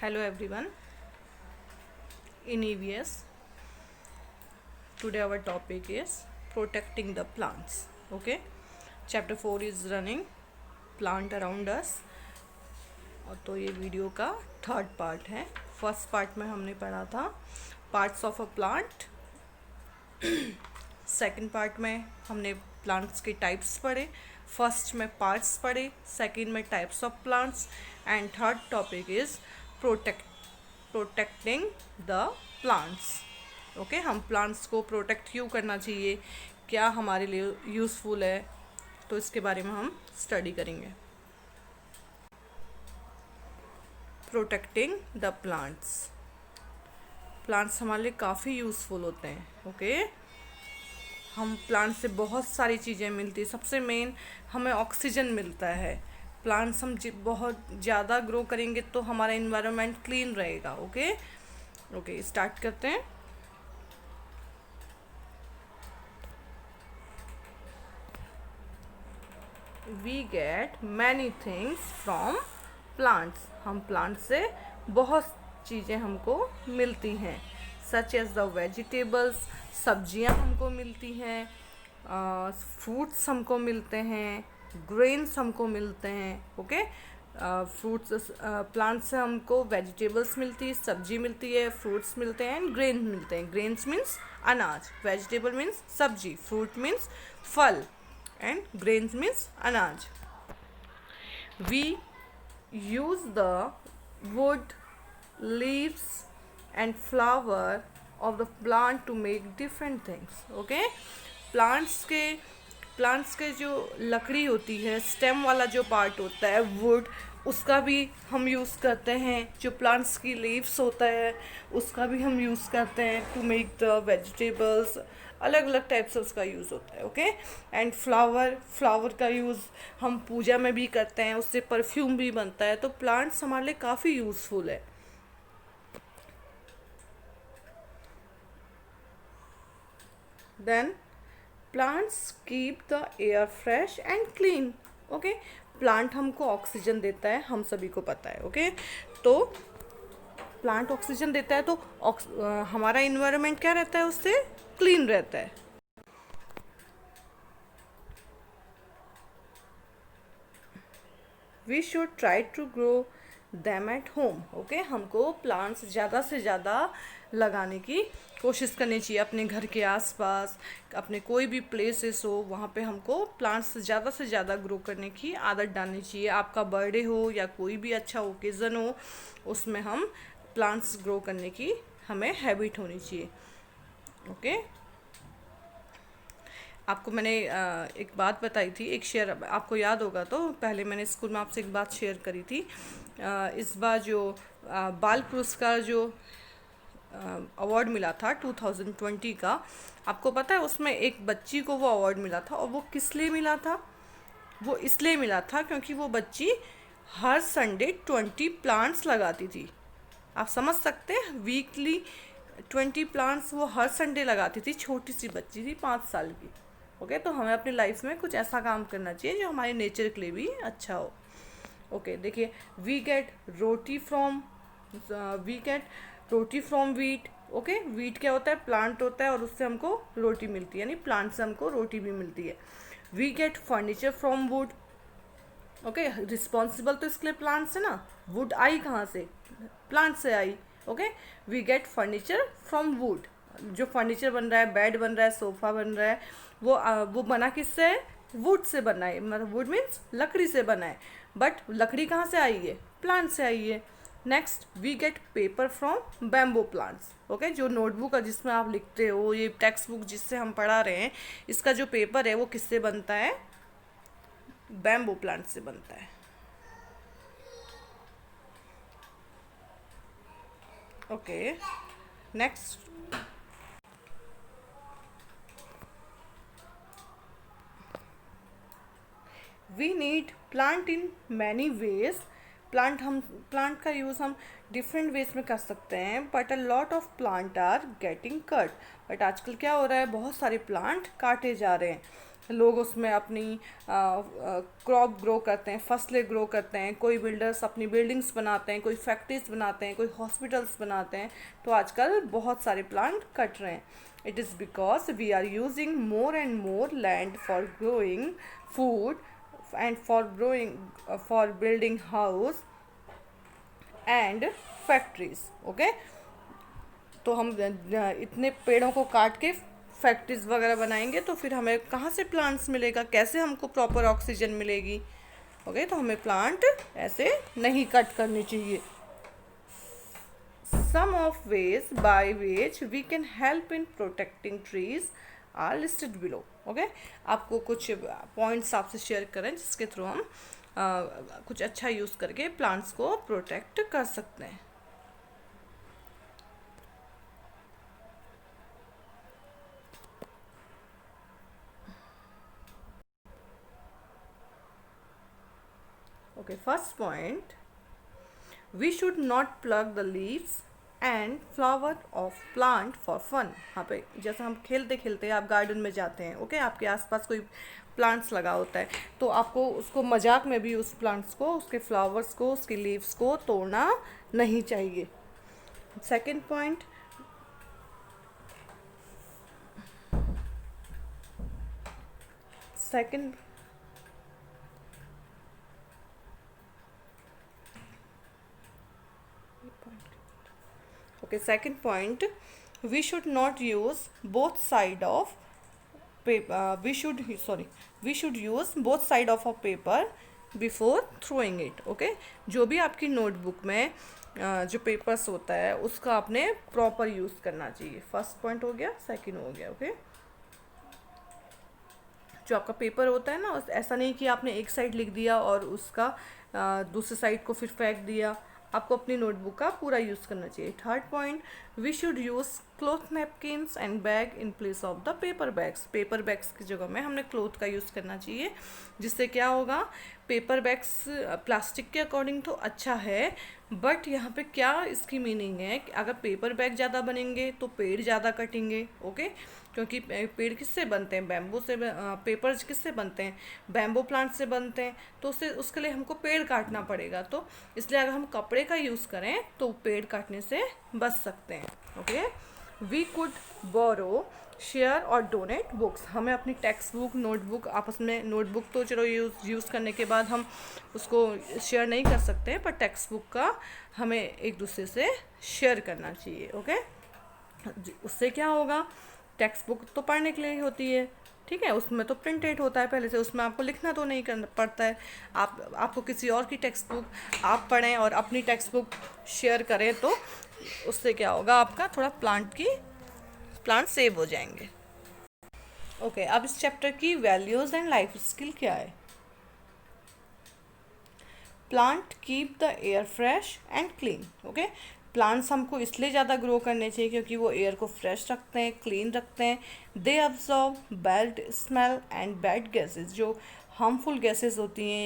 Hello everyone. In EVS, today our topic is protecting the plants. Okay, chapter 4 is running plant around us. और तो ये video का third part है. First part में हमने पढ़ा था parts of a plant. Second part में हमने प्लांट्स के टाइप्स पढ़े. फर्स्ट में पार्ट्स पढ़े, सेकंड में types of plants, and third topic is protecting the plants. Okay, हम प्लांट्स को प्रोटेक्ट क्यों करना चाहिए, क्या हमारे लिए यूज़फुल है, तो इसके बारे में हम स्टडी करेंगे. Protecting the plants. प्लांट्स हमारे लिए काफ़ी यूज़फुल होते हैं. ओके, हम प्लांट से बहुत सारी चीज़ें मिलती हैं. सबसे मेन हमें ऑक्सीजन मिलता है. प्लांट्स हम बहुत ज़्यादा ग्रो करेंगे तो हमारा इन्वायरमेंट क्लीन रहेगा. ओके, स्टार्ट करते हैं. We get many things from plants. हम प्लांट से बहुत चीज़ें हमको मिलती हैं. सच एज द वेजिटेबल्स, सब्जियां हमको मिलती हैं, फ्रूट्स हमको मिलते हैं, ग्रेन्स हमको मिलते हैं. ओके, फ्रूट्स, प्लांट से हमको वेजिटेबल्स मिलती है, सब्जी मिलती है, फ्रूट्स मिलते हैं, एंड ग्रेन मिलते हैं. ग्रेन्स मीन्स अनाज, वेजिटेबल मीन्स सब्जी, फ्रूट मीन्स फल, एंड ग्रेन्स मीन्स अनाज. We use the wood, leaves and flower of the plant to make different things. Okay, plants के जो लकड़ी होती है, स्टेम वाला जो पार्ट होता है, वुड, उसका भी हम यूज़ करते हैं. जो प्लांट्स की लीव्स होता है उसका भी हम यूज़ करते हैं टू मेक द वेजिटेबल्स. अलग अलग टाइप से उसका यूज़ होता है. ओके, एंड फ्लावर का यूज़ हम पूजा में भी करते हैं, उससे परफ्यूम भी बनता है. तो प्लांट्स हमारे लिए काफ़ी यूज़फुल है. Then plants keep the air fresh and clean. Okay, plant हमको ऑक्सीजन देता है, हम सभी को पता है. ओके, तो प्लांट ऑक्सीजन देता है तो हमारा इन्वायरमेंट क्या रहता है, उससे क्लीन रहता है. We should try to grow them at home. Okay, हमको प्लांट्स ज़्यादा से ज़्यादा लगाने की कोशिश करनी चाहिए. अपने घर के आसपास, अपने कोई भी प्लेसेस हो, वहाँ पे हमको प्लांट्स ज़्यादा से ज़्यादा ग्रो करने की आदत डालनी चाहिए. आपका बर्थडे हो या कोई भी अच्छा ओकेज़न हो, उसमें हम प्लांट्स ग्रो करने की हमें हैबिट होनी चाहिए. ओके, आपको मैंने एक बात बताई थी, एक शेयर आपको याद होगा तो पहले मैंने स्कूल में आपसे एक बात शेयर करी थी. इस बार जो बाल पुरस्कार जो अवार्ड मिला था 2020 का, आपको पता है उसमें एक बच्ची को वो अवार्ड मिला था. और वो किस लिए मिला था? वो इसलिए मिला था क्योंकि वो बच्ची हर संडे 20 प्लांट्स लगाती थी. आप समझ सकते हैं, वीकली 20 प्लांट्स वो हर संडे लगाती थी. छोटी सी बच्ची थी, 5 साल की. ओके, तो हमें अपनी लाइफ में कुछ ऐसा काम करना चाहिए जो हमारे नेचर के लिए भी अच्छा हो. ओके, देखिए, we get roti from wheat. Okay, wheat क्या होता है? प्लांट होता है, और उससे हमको रोटी मिलती है, यानी प्लांट से हमको रोटी भी मिलती है. We get furniture from wood. Okay, responsible तो इसके लिए प्लांट से ना. वुड आई कहाँ से? प्लांट से आई. Okay, we get furniture from wood. जो फर्नीचर बन रहा है, बेड बन रहा है, सोफ़ा बन रहा है, वो बना किससे है? वुड से बना है. मतलब वुड मीन्स लकड़ी से बना है. बट लकड़ी कहाँ से आई है? प्लांट से आई है. Next, we get paper from bamboo plants. Okay, जो नोटबुक है जिसमें आप लिखते हो, ये टेक्स्ट बुक जिससे हम पढ़ा रहे हैं, इसका जो पेपर है वो किससे बनता है? बैम्बू प्लांट से बनता है. Okay, next, we need plant in many ways. Plant का यूज़ हम डिफरेंट वेज में कर सकते हैं. But a lot of plant are getting cut. बट आजकल क्या हो रहा है, बहुत सारे प्लांट काटे जा रहे हैं. लोग उसमें अपनी क्रॉप ग्रो करते हैं, फसलें ग्रो करते हैं, कोई बिल्डर्स अपनी बिल्डिंग्स बनाते हैं, कोई फैक्ट्रीज बनाते हैं, कोई हॉस्पिटल्स बनाते हैं। तो आजकल बहुत सारे प्लांट कट रहे हैं। It is because we are using more and more land for growing food and for building house and factories. Okay, तो हम इतने पेड़ों को काट के फैक्ट्रीज वगैरह बनाएंगे तो फिर हमें कहाँ से प्लांट्स मिलेगा, कैसे हमको प्रॉपर ऑक्सीजन मिलेगी। ओके, तो हमें प्लांट ऐसे नहीं कट करनी चाहिए। Some of ways by which we can help in protecting trees are listed below. Okay, आपको कुछ पॉइंट्स आपसे शेयर करें जिसके थ्रू हम कुछ अच्छा यूज़ करके प्लांट्स को प्रोटेक्ट कर सकते हैं। Okay, first point, we should not pluck the leaves and flower of plant for fun। हाँ पे जैसे हम खेलते खेलते आप गार्डन में जाते हैं, ओके, आपके आसपास कोई प्लांट्स लगा होता है तो आपको उसको मजाक में भी उस प्लांट्स को, उसके फ्लावर्स को, उसके लीव्स को तोड़ना नहीं चाहिए। Second point, second okay, second point, we should not use both side of paper, we should use both side of a paper before throwing it। okay, जो भी आपकी नोटबुक में जो पेपर्स होता है उसका आपने प्रॉपर यूज़ करना चाहिए। फर्स्ट पॉइंट हो गया, सेकंड हो गया। ओके, जो आपका पेपर होता है ना, ऐसा नहीं कि आपने एक साइड लिख दिया और उसका दूसरी साइड को फिर फेंक दिया। आपको अपनी नोटबुक का पूरा यूज़ करना चाहिए। Third point, we should use cloth napkins and bag in place of the paper bags. Paper bags की जगह में हमने क्लॉथ का यूज़ करना चाहिए, जिससे क्या होगा, पेपर बैग्स प्लास्टिक के अकॉर्डिंग तो अच्छा है, बट यहाँ पे क्या इसकी मीनिंग है कि अगर पेपर बैग ज़्यादा बनेंगे तो पेड़ ज़्यादा कटेंगे। ओके, क्योंकि पेड़ किससे बनते हैं, बैम्बू से। पेपर्स किससे बनते हैं, बैम्बू प्लांट से बनते हैं। तो उसके लिए हमको पेड़ काटना पड़ेगा। तो इसलिए अगर हम कपड़े का यूज़ करें तो पेड़ काटने से बच सकते हैं। Okay, we could borrow, share और डोनेट बुक्स। हमें अपनी टेक्स्ट बुक, नोटबुक आपस में, नोटबुक तो चलो यूज़ करने के बाद हम उसको शेयर नहीं कर सकते, पर टेक्स्ट बुक का हमें एक दूसरे से शेयर करना चाहिए। ओके, उससे क्या होगा, टेक्स्ट बुक तो पढ़ने के लिए होती है, ठीक है, उसमें तो प्रिंटेड होता है पहले से, उसमें आपको लिखना तो नहीं करना पड़ता है। आपको किसी और की टेक्स्ट बुक आप पढ़ें और अपनी टेक्स्ट बुक शेयर करें तो उससे क्या होगा, आपका थोड़ा प्लांट सेव हो जाएंगे। ओके, अब इस चैप्टर की वैल्यूज़ एंड लाइफ स्किल क्या है। Plant keep the air fresh and clean. Okay, plants हमको इसलिए ज़्यादा ग्रो करने चाहिए क्योंकि वो एयर को फ्रेश रखते हैं, क्लीन रखते हैं। They absorb bad smell and bad gases, जो हार्मफुल गैसेस होती हैं